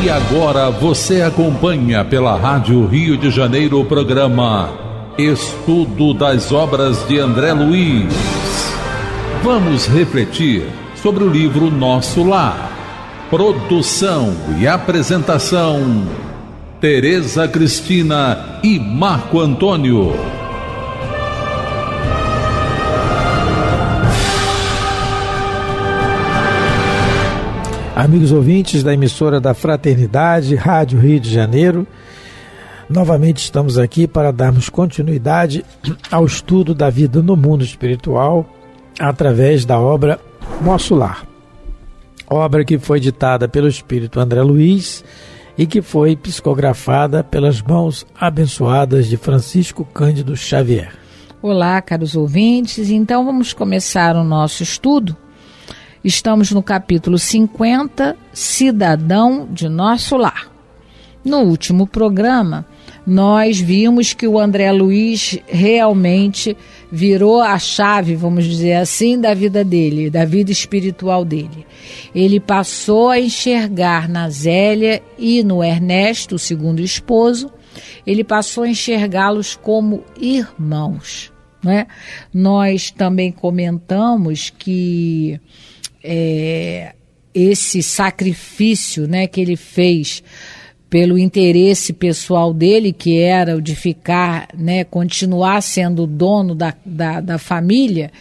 E agora você acompanha pela Rádio Rio de Janeiro o programa Estudo das Obras de André Luiz. Vamos refletir sobre o livro Nosso Lar. Produção e apresentação, Tereza Cristina e Marco Antônio. Amigos ouvintes da emissora da Fraternidade, Rádio Rio de Janeiro, novamente estamos aqui para darmos continuidade ao estudo da vida no mundo espiritual através da obra Nosso Lar. Obra que foi ditada pelo Espírito André Luiz e que foi psicografada pelas mãos abençoadas de Francisco Cândido Xavier. Olá, caros ouvintes. Então vamos começar o nosso estudo. Estamos no capítulo 50, Cidadão de Nosso Lar. No último programa, nós vimos que o André Luiz realmente virou a chave, vamos dizer assim, da vida dele, da vida espiritual dele. Ele passou a enxergar na Zélia e no Ernesto, o segundo esposo, ele passou a enxergá-los como irmãos, né? Nós também comentamos que esse sacrifício, né, que ele fez pelo interesse pessoal dele, que era o de ficar, né, continuar sendo dono da família,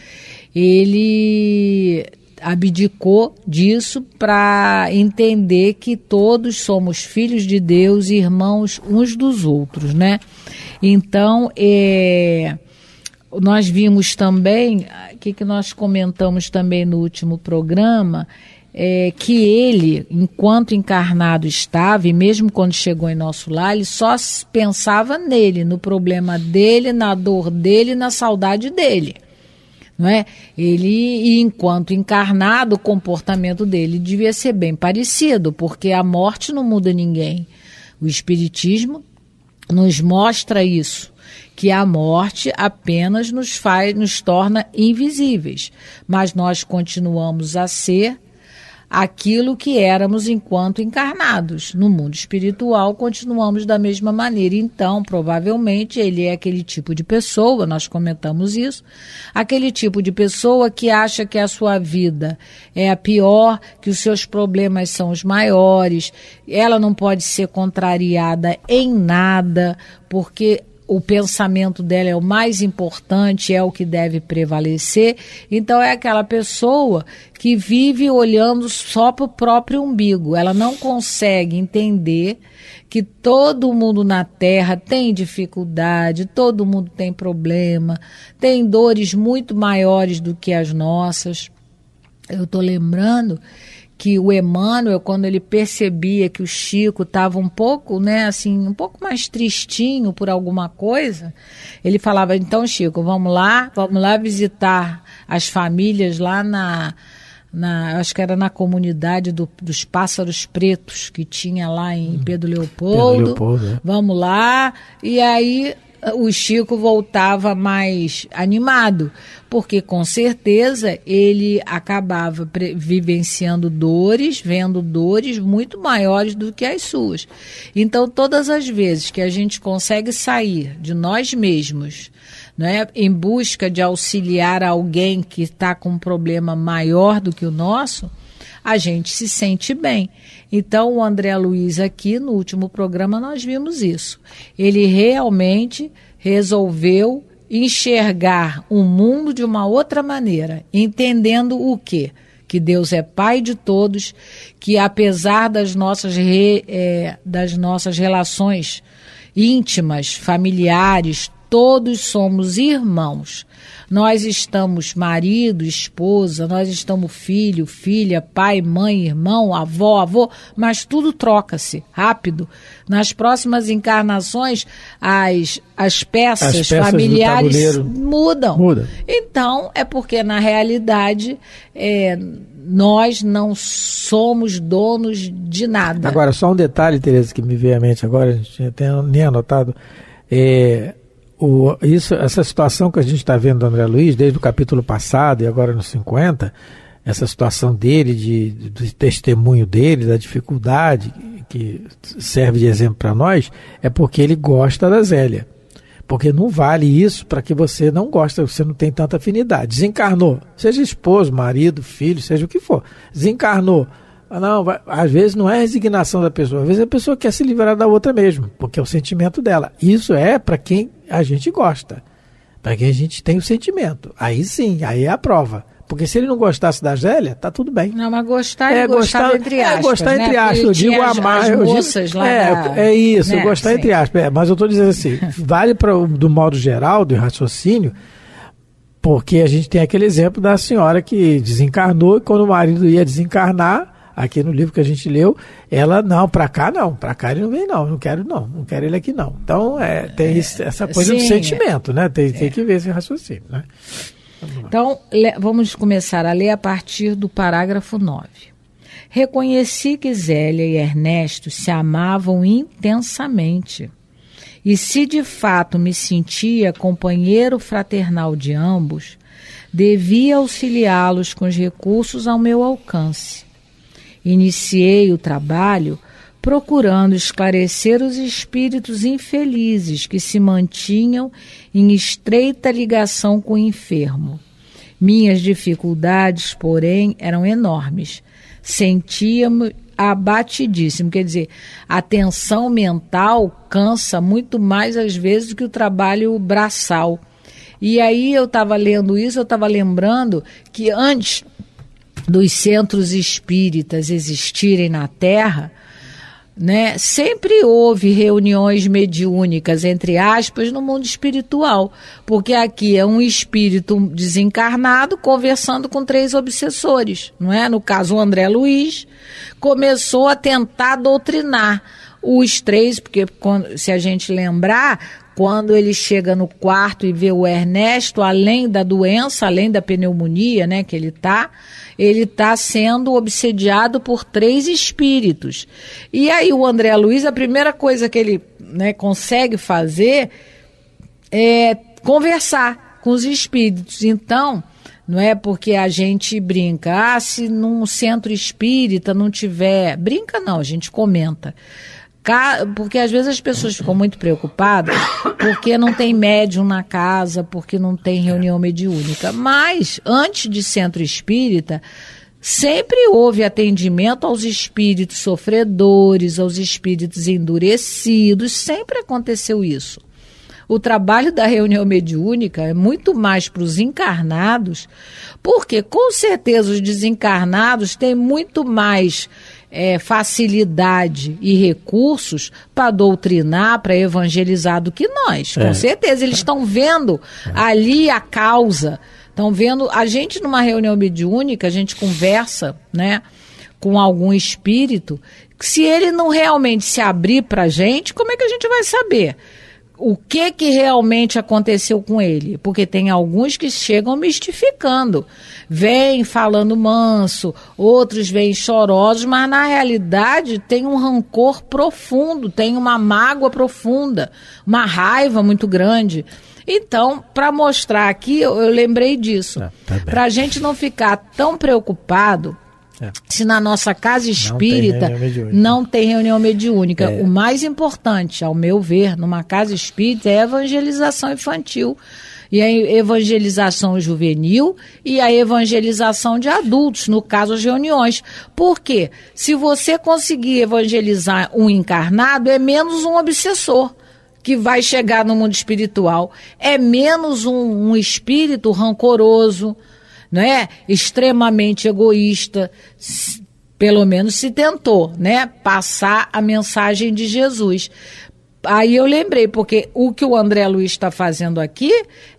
ele abdicou disso para entender que todos somos filhos de Deus e irmãos uns dos outros, né? Então, nós vimos também, o que nós comentamos também no último programa, que ele, enquanto encarnado estava, e mesmo quando chegou em nosso lar, ele só pensava nele, no problema dele, na dor dele, na saudade dele. Não é? Ele, enquanto encarnado, o comportamento dele devia ser bem parecido, porque a morte não muda ninguém. O Espiritismo nos mostra isso, que a morte apenas nos torna invisíveis, mas nós continuamos a ser aquilo que éramos enquanto encarnados. No mundo espiritual continuamos da mesma maneira. Então, provavelmente, ele é aquele tipo de pessoa, nós comentamos isso, aquele tipo de pessoa que acha que a sua vida é a pior, que os seus problemas são os maiores, ela não pode ser contrariada em nada, porque o pensamento dela é o mais importante, é o que deve prevalecer. Então é aquela pessoa que vive olhando só para o próprio umbigo. Ela não consegue entender que todo mundo na Terra tem dificuldade, todo mundo tem problema, tem dores muito maiores do que as nossas. Eu estou lembrando que o Emmanuel, quando ele percebia que o Chico estava um pouco, né, assim, um pouco mais tristinho por alguma coisa, ele falava: então, Chico, vamos lá visitar as famílias lá acho que era na comunidade dos Pássaros Pretos, que tinha lá em Pedro Leopoldo. Vamos lá. E aí o Chico voltava mais animado, porque com certeza ele acabava vivenciando dores, vendo dores muito maiores do que as suas. Então, todas as vezes que a gente consegue sair de nós mesmos, né, em busca de auxiliar alguém que está com um problema maior do que o nosso, a gente se sente bem. Então, o André Luiz aqui, no último programa, nós vimos isso. Ele realmente resolveu enxergar o mundo de uma outra maneira, entendendo o quê? Que Deus é Pai de todos, que apesar das nossas relações íntimas, familiares, todos somos irmãos. Nós estamos marido, esposa, nós estamos filho, filha, pai, mãe, irmão, avó, mas tudo troca-se rápido. Nas próximas encarnações, as peças familiares mudam. Então, é porque na realidade nós não somos donos de nada. Agora, só um detalhe, Tereza, que me veio à mente agora, a gente tinha nem anotado, essa situação que a gente está vendo do André Luiz, desde o capítulo passado e agora no 50, essa situação dele, do testemunho dele, da dificuldade que serve de exemplo para nós, é porque ele gosta da Zélia. Porque não vale isso para que você não gosta, você não tem tanta afinidade. Desencarnou, seja esposo, marido, filho, seja o que for. Desencarnou. Não, às vezes não é a resignação da pessoa, às vezes a pessoa quer se livrar da outra mesmo, porque é o sentimento dela. Isso é para quem a gente gosta, para quem a gente tem o sentimento. Aí sim, aí é a prova. Porque se ele não gostasse da Zélia, tá tudo bem. Não, mas gostar entre aspas. Gostar entre aspas. Eu digo amar. É isso, né? Gostar entre aspas. Mas eu estou dizendo assim, vale do modo geral, do raciocínio, porque a gente tem aquele exemplo da senhora que desencarnou e quando o marido ia desencarnar, aqui no livro que a gente leu, ela, não, para cá ele não vem não quero ele aqui não. Então, tem essa coisa do sentimento, né? Tem que ver esse raciocínio, né? Então, vamos começar a ler a partir do parágrafo 9. Reconheci que Zélia e Ernesto se amavam intensamente. E se de fato me sentia companheiro fraternal de ambos, devia auxiliá-los com os recursos ao meu alcance. Iniciei o trabalho procurando esclarecer os espíritos infelizes que se mantinham em estreita ligação com o enfermo. Minhas dificuldades, porém, eram enormes. Sentia-me abatidíssimo, quer dizer, a tensão mental cansa muito mais às vezes do que o trabalho braçal. E aí eu estava lendo isso, eu estava lembrando que antes dos centros espíritas existirem na Terra, né, sempre houve reuniões mediúnicas, entre aspas, no mundo espiritual, porque aqui é um espírito desencarnado conversando com 3 obsessores, não é? No caso, o André Luiz começou a tentar doutrinar os 3, porque se a gente lembrar, quando ele chega no quarto e vê o Ernesto, além da doença, além da pneumonia, né, que ele está sendo obsediado por 3 espíritos. E aí o André Luiz, a primeira coisa que ele, né, consegue fazer é conversar com os espíritos. Então, não é porque a gente brinca, se num centro espírita não tiver... Brinca não, a gente comenta. Porque às vezes as pessoas ficam muito preocupadas porque não tem médium na casa, porque não tem reunião mediúnica. Mas, antes de centro espírita, sempre houve atendimento aos espíritos sofredores, aos espíritos endurecidos, sempre aconteceu isso. O trabalho da reunião mediúnica é muito mais para os encarnados, porque com certeza os desencarnados têm muito mais facilidade e recursos para doutrinar, para evangelizar do que nós. Com certeza, eles estão vendo ali a causa, estão vendo, a gente numa reunião mediúnica, a gente conversa, né, com algum espírito, se ele não realmente se abrir para a gente, como é que a gente vai saber o que realmente aconteceu com ele? Porque tem alguns que chegam mistificando, vêm falando manso, outros vêm chorosos, mas na realidade tem um rancor profundo, tem uma mágoa profunda, uma raiva muito grande. Então, para mostrar aqui, eu lembrei disso, para a gente não ficar tão preocupado se na nossa casa espírita não tem reunião mediúnica. O mais importante, ao meu ver, numa casa espírita é a evangelização infantil, e a evangelização juvenil e a evangelização de adultos, no caso as reuniões. Por quê? Se você conseguir evangelizar um encarnado, é menos um obsessor que vai chegar no mundo espiritual, é menos um espírito rancoroso, né, extremamente egoísta, pelo menos se tentou, né, passar a mensagem de Jesus. Aí eu lembrei, porque o que o André Luiz está fazendo aqui,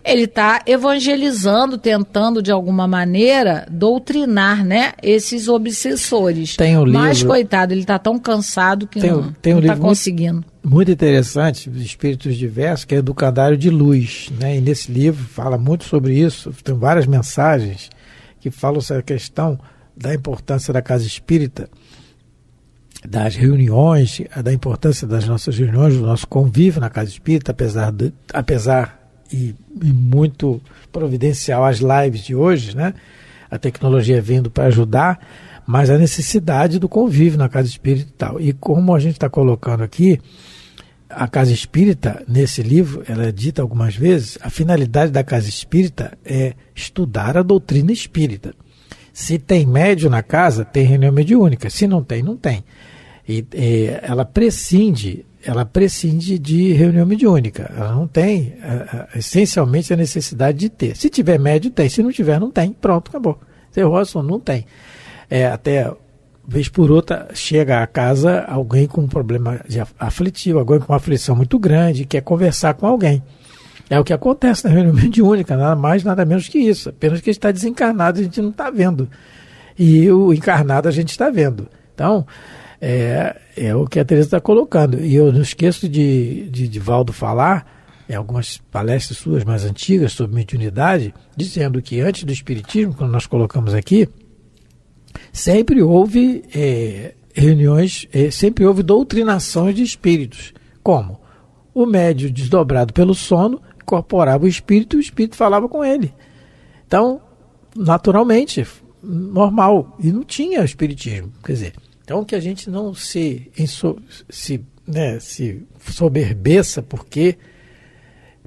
ele está evangelizando, tentando de alguma maneira doutrinar, né, esses obsessores. Tem um livro, mas coitado, ele está tão cansado que não está conseguindo. Muito interessante, Espíritos Diversos, que é Educandário de Luz, né? E nesse livro fala muito sobre isso, tem várias mensagens que falam sobre a questão da importância da casa espírita, das reuniões, da importância das nossas reuniões, do nosso convívio na casa espírita, apesar e muito providencial às lives de hoje, né? a tecnologia vindo para ajudar, mas a necessidade do convívio na casa espírita e tal. E como a gente está colocando aqui, a casa espírita, nesse livro, ela é dita algumas vezes, a finalidade da casa espírita é estudar a doutrina espírita. Se tem médium na casa, tem reunião mediúnica. Se não tem, não tem. E ela prescinde de reunião mediúnica. Ela não tem, essencialmente, a necessidade de ter. Se tiver médium, tem. Se não tiver, não tem. Pronto, acabou. Encerrou o assunto, não tem. Até, vez por outra, chega à casa alguém com um problema aflitivo, alguém com uma aflição muito grande, quer conversar com alguém. É o que acontece na reunião mediúnica, nada mais, nada menos que isso. Apenas que ele está desencarnado, a gente não está vendo. E o encarnado a gente está vendo. Então, é o que a Teresa está colocando. E eu não esqueço de Valdo falar, em algumas palestras suas mais antigas sobre mediunidade, dizendo que antes do Espiritismo, quando nós colocamos aqui, sempre houve reuniões, sempre houve doutrinações de espíritos. Como? O médium desdobrado pelo sono incorporava o espírito e o espírito falava com ele. Então, naturalmente, normal. E não tinha espiritismo. Quer dizer, então que a gente não se soberbeça porque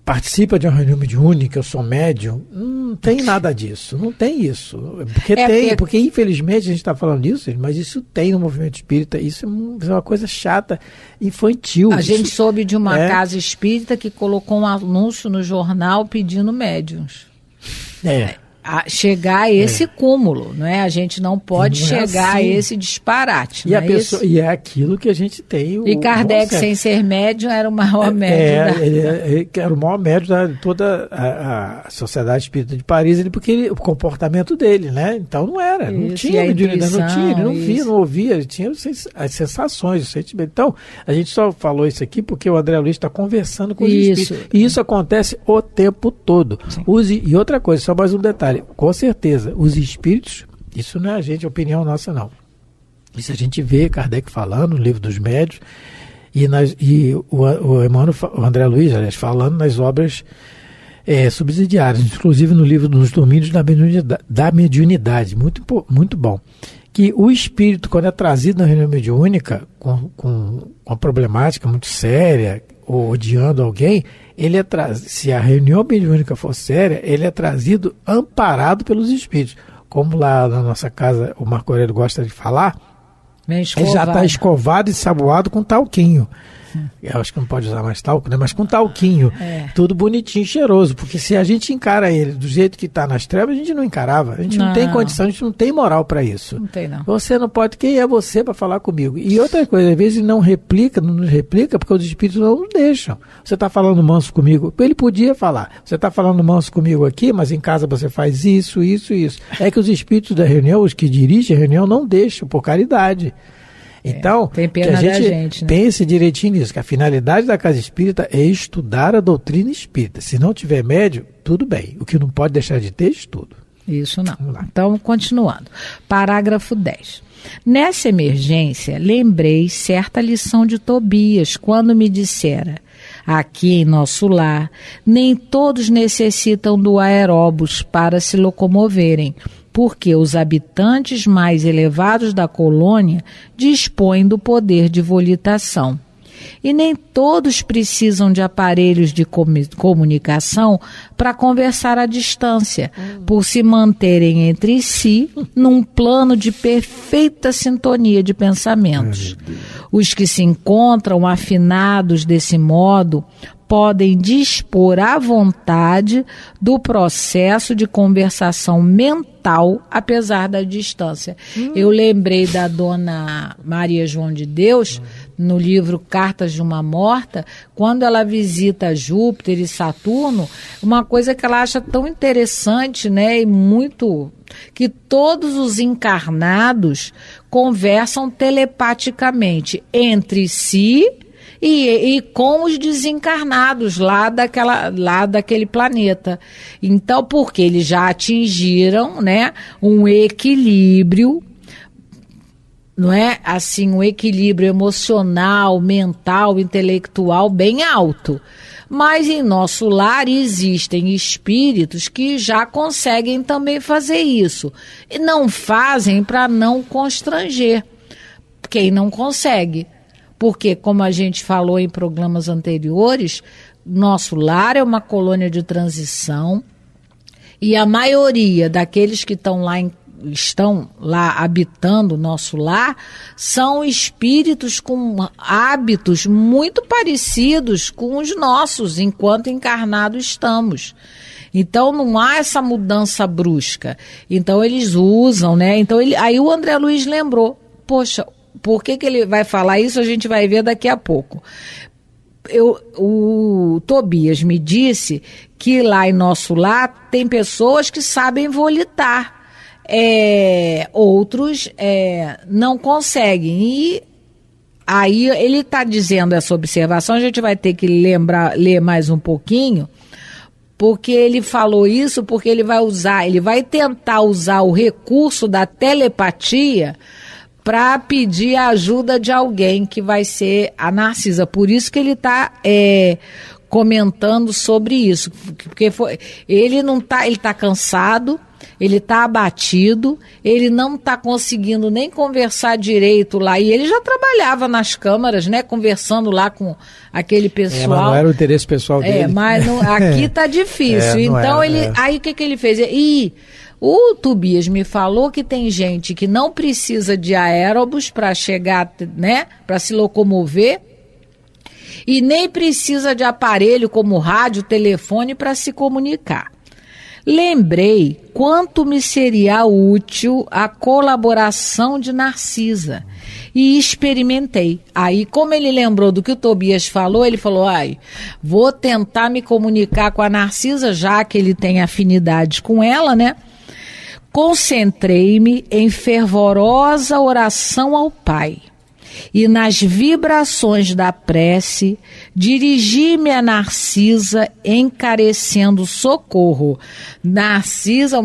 participa de uma reunião mediúnica, eu sou médium, não tem nada disso, não tem isso. Porque infelizmente a gente está falando disso, mas isso tem no movimento espírita, isso é uma coisa chata, infantil. A gente soube de uma casa espírita que colocou um anúncio no jornal pedindo médiuns. Chegar a esse cúmulo, não é? A gente não pode chegar a esse disparate. E é aquilo que a gente tem. E Kardec, sem ser médium, era o maior médium. Ele era o maior médium de toda a Sociedade Espírita de Paris, porque o comportamento dele, né? Então não era, não tinha mediunidade, não tinha, ele não via, não ouvia, ele tinha as sensações, os sentimentos. Então, a gente só falou isso aqui porque o André Luiz está conversando com os espíritos. E isso acontece o tempo todo. E outra coisa, só mais um detalhe. Com certeza, os espíritos, isso não é opinião nossa não. Isso a gente vê Kardec falando no Livro dos Médiuns e o Emmanuel, o André Luiz, aliás, falando nas obras subsidiárias, inclusive no livro dos Domínios da Mediunidade, muito, muito bom. Que o espírito, quando é trazido na reunião mediúnica com uma problemática muito séria, ou odiando alguém, se a reunião mediúnica for séria, ele é trazido amparado pelos espíritos. Como lá na nossa casa o Marco Aurélio gosta de falar, ele já está escovado e saboado com talquinho. Eu acho que não pode usar mais talco, né? Mas com talquinho, tudo bonitinho, cheiroso, porque se a gente encara ele do jeito que está nas trevas, a gente não encarava, a gente não tem condição, a gente não tem moral para isso. Não tem, não. Você não pode, quem é você para falar comigo? E outra coisa, às vezes não nos replica porque os espíritos não nos deixam. Você está falando manso comigo, ele podia falar, você está falando manso comigo aqui, mas em casa você faz isso, isso, isso. É que os espíritos da reunião, os que dirigem a reunião, não deixam, por caridade. Então, que a gente pense direitinho nisso, que a finalidade da casa espírita é estudar a doutrina espírita. Se não tiver médium, tudo bem. O que não pode deixar de ter, estudo. Isso não. Então, continuando. Parágrafo 10. Nessa emergência, lembrei certa lição de Tobias, quando me dissera: aqui em nosso lar, nem todos necessitam do aeróbus para se locomoverem, porque os habitantes mais elevados da colônia dispõem do poder de volitação. E nem todos precisam de aparelhos de comunicação para conversar à distância, por se manterem entre si num plano de perfeita sintonia de pensamentos. Os que se encontram afinados desse modo podem dispor à vontade do processo de conversação mental, apesar da distância. Eu lembrei da dona Maria João de Deus, no livro Cartas de uma Morta, quando ela visita Júpiter e Saturno, uma coisa que ela acha tão interessante, né, e muito, que todos os encarnados conversam telepaticamente entre si e com os desencarnados lá daquele planeta. Então, porque eles já atingiram, né, um equilíbrio não é assim, um equilíbrio emocional, mental, intelectual bem alto. Mas em nosso lar existem espíritos que já conseguem também fazer isso. E não fazem para não constranger quem não consegue. Porque, como a gente falou em programas anteriores, nosso lar é uma colônia de transição e a maioria daqueles que estão lá habitando o nosso lar são espíritos com hábitos muito parecidos com os nossos, enquanto encarnados estamos. Então não há essa mudança brusca. Então eles usam, né? Então aí o André Luiz lembrou, poxa, por que ele vai falar isso? A gente vai ver daqui a pouco. O Tobias me disse que lá em nosso lar tem pessoas que sabem volitar. Outros não conseguem. E aí ele está dizendo essa observação, a gente vai ter que ler mais um pouquinho, porque ele falou isso, porque ele vai tentar usar o recurso da telepatia para pedir a ajuda de alguém, que vai ser a Narcisa. Por isso que ele está comentando sobre isso, porque ele está cansado, ele está abatido, ele não está conseguindo nem conversar direito lá, e ele já trabalhava nas câmaras, né, conversando lá com aquele pessoal. Mas não era o interesse pessoal dele. Mas aqui está difícil. Então, aí o que ele fez? O Tobias me falou que tem gente que não precisa de aérobus para chegar, né, para se locomover, e nem precisa de aparelho como rádio, telefone para se comunicar. Lembrei quanto me seria útil a colaboração de Narcisa e experimentei. Aí, como ele lembrou do que o Tobias falou, ele falou, vou tentar me comunicar com a Narcisa, já que ele tem afinidade com ela, né? Concentrei-me em fervorosa oração ao Pai. E nas vibrações da prece, dirigi-me a Narcisa, encarecendo socorro. Narcisa,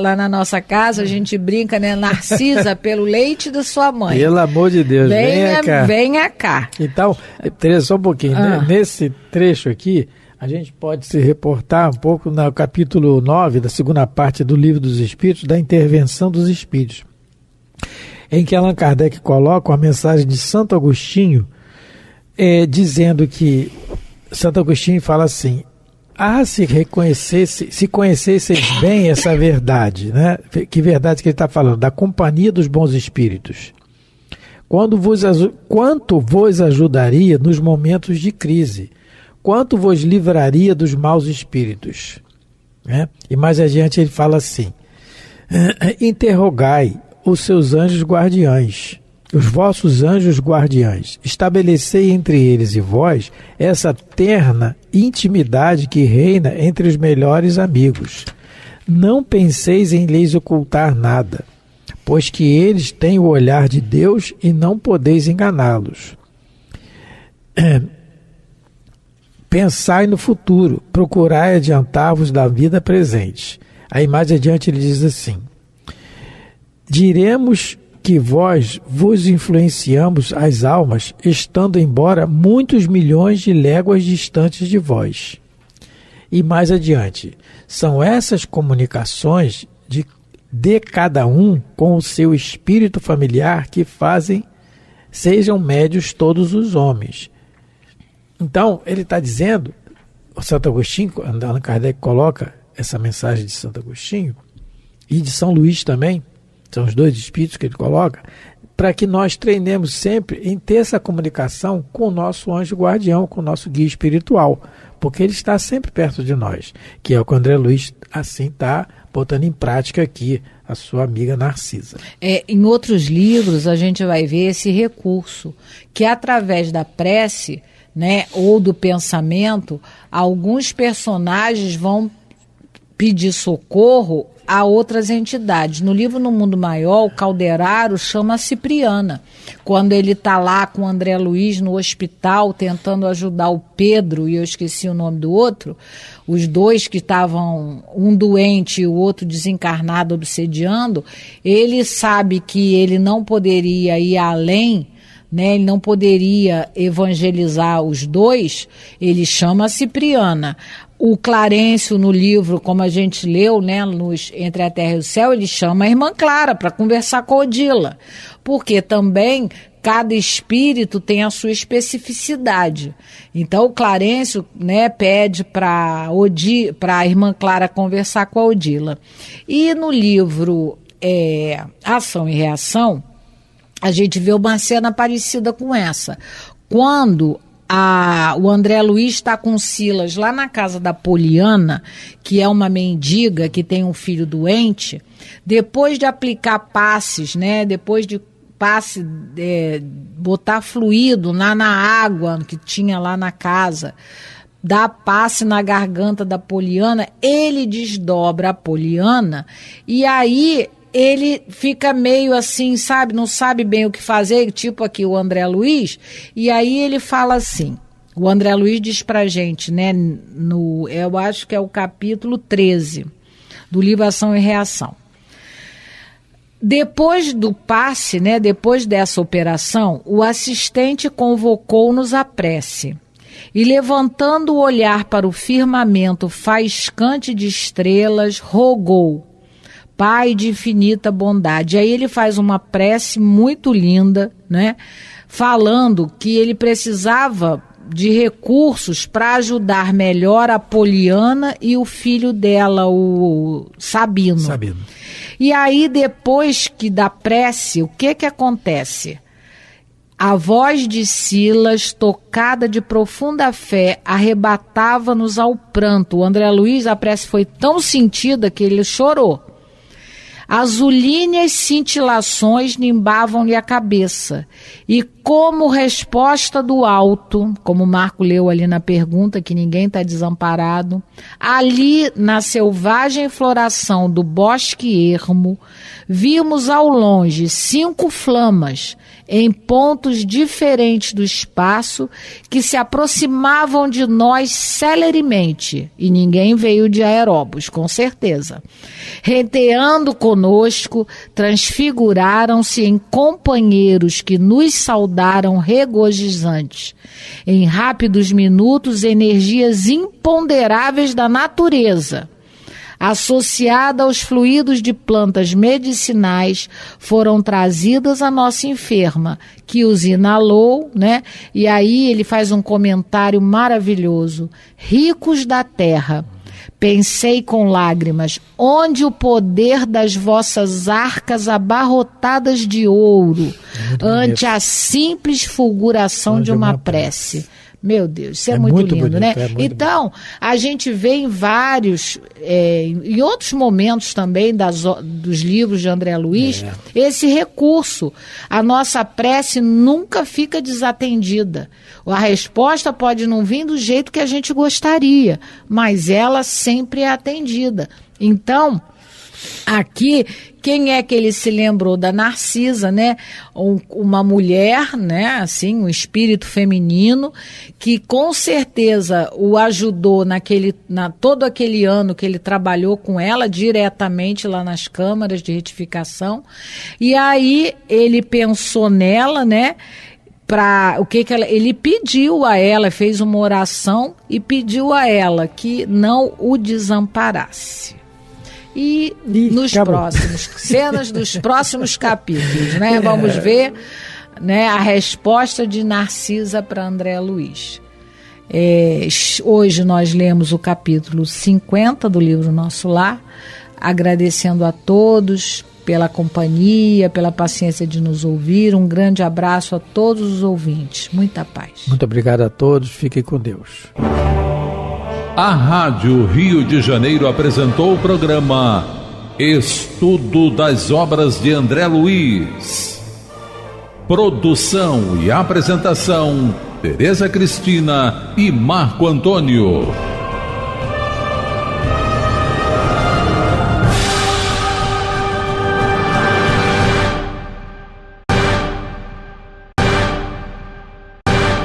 lá na nossa casa, a gente brinca, né? Narcisa, pelo leite da sua mãe. Pelo amor de Deus, venha cá. Venha cá. Então, Tereza, só um pouquinho. Nesse trecho aqui, a gente pode se reportar um pouco no capítulo 9, da segunda parte do Livro dos Espíritos, da intervenção dos Espíritos, em que Allan Kardec coloca a mensagem de Santo Agostinho, dizendo que Santo Agostinho fala assim: se conhecesseis bem essa verdade, né? Que verdade que ele está falando? Da companhia dos bons espíritos. Quanto vos ajudaria nos momentos de crise? Quanto vos livraria dos maus espíritos? Né? E mais adiante ele fala assim: interrogai os seus anjos guardiães, os vossos anjos guardiães, estabelecei entre eles e vós essa terna intimidade que reina entre os melhores amigos. Não penseis em lhes ocultar nada, pois que eles têm o olhar de Deus e não podeis enganá-los. Pensai no futuro, procurai adiantar-vos da vida presente. Aí mais adiante ele diz assim: diremos que vós vos influenciamos as almas, estando embora muitos milhões de léguas distantes de vós. E mais adiante, são essas comunicações de cada um com o seu espírito familiar que sejam médios todos os homens. Então, ele está dizendo, o Santo Agostinho, Allan Kardec coloca essa mensagem de Santo Agostinho, e de São Luís também, são os dois espíritos que ele coloca, para que nós treinemos sempre em ter essa comunicação com o nosso anjo guardião, com o nosso guia espiritual, porque ele está sempre perto de nós, que é o que o André Luiz assim está botando em prática aqui, a sua amiga Narcisa. Em outros livros a gente vai ver esse recurso, que através da prece, né, ou do pensamento, alguns personagens vão pedir socorro a outras entidades. No livro No Mundo Maior, o Calderaro chama a Cipriana. Quando ele está lá com o André Luiz no hospital, tentando ajudar o Pedro, e eu esqueci o nome do outro, os dois que estavam, um doente e o outro desencarnado, obsediando, ele sabe que ele não poderia ir além, né, ele não poderia evangelizar os dois, ele chama a Cipriana. O Clarencio, no livro, como a gente leu, né, Entre a Terra e o Céu, ele chama a irmã Clara para conversar com a Odila, porque também cada espírito tem a sua especificidade. Então o Clarencio, né, pede para a irmã Clara conversar com a Odila. E no livro Ação e Reação, a gente vê uma cena parecida com essa. Quando o André Luiz está com o Silas lá na casa da Poliana, que é uma mendiga que tem um filho doente, depois de aplicar passes, né, depois de botar fluido na água que tinha lá na casa, dar passe na garganta da Poliana, ele desdobra a Poliana e aí ele fica meio assim, sabe, não sabe bem o que fazer, tipo aqui o André Luiz, e aí ele fala assim, o André Luiz diz pra gente, né, eu acho que é o capítulo 13 do livro Ação e Reação. Depois do passe, né, depois dessa operação, o assistente convocou-nos à prece e, levantando o olhar para o firmamento faiscante de estrelas, rogou: Pai de infinita bondade. Aí ele faz uma prece muito linda, né, falando que ele precisava de recursos para ajudar melhor a Poliana e o filho dela, o Sabino. E aí, depois que da prece, o que acontece? A voz de Silas, tocada de profunda fé, arrebatava-nos ao pranto. O André Luiz, a prece foi tão sentida que ele chorou. Azulíneas cintilações nimbavam-lhe a cabeça, e como resposta do alto, como o Marco leu ali na pergunta, que ninguém está desamparado, ali na selvagem floração do bosque ermo, vimos ao longe 5 flamas, em pontos diferentes do espaço, que se aproximavam de nós celeremente, e ninguém veio de aeróbus, com certeza. Renteando conosco, transfiguraram-se em companheiros que nos saudaram regozijantes. Em rápidos minutos, energias imponderáveis da natureza, associada aos fluidos de plantas medicinais, foram trazidas à nossa enferma, que os inalou, né? E aí ele faz um comentário maravilhoso. Ricos da terra, pensei com lágrimas, onde o poder das vossas arcas abarrotadas de ouro, ante a simples fulguração de uma prece. Meu Deus, isso é muito lindo, bonito, né? Então, a gente vê em vários, em outros momentos também dos livros de André Luiz, esse recurso. A nossa prece nunca fica desatendida. A resposta pode não vir do jeito que a gente gostaria, mas ela sempre é atendida. Então, aqui, quem é que ele se lembrou? Da Narcisa, né? Uma mulher, né? Assim, um espírito feminino que com certeza o ajudou todo aquele ano que ele trabalhou com ela diretamente lá nas câmaras de retificação. E aí ele pensou nela, né? Ele pediu a ela, fez uma oração e pediu a ela que não o desamparasse. E nos próximos cenas dos próximos capítulos, né? Vamos ver, né, a resposta de Narcisa para André Luiz. Hoje nós lemos o capítulo 50 do livro Nosso Lar, agradecendo a todos pela companhia, pela paciência de nos ouvir. Um grande abraço a todos os ouvintes. Muita paz. Muito obrigado a todos. Fiquem com Deus. A Rádio Rio de Janeiro apresentou o programa Estudo das Obras de André Luiz. Produção e apresentação, Tereza Cristina e Marco Antônio.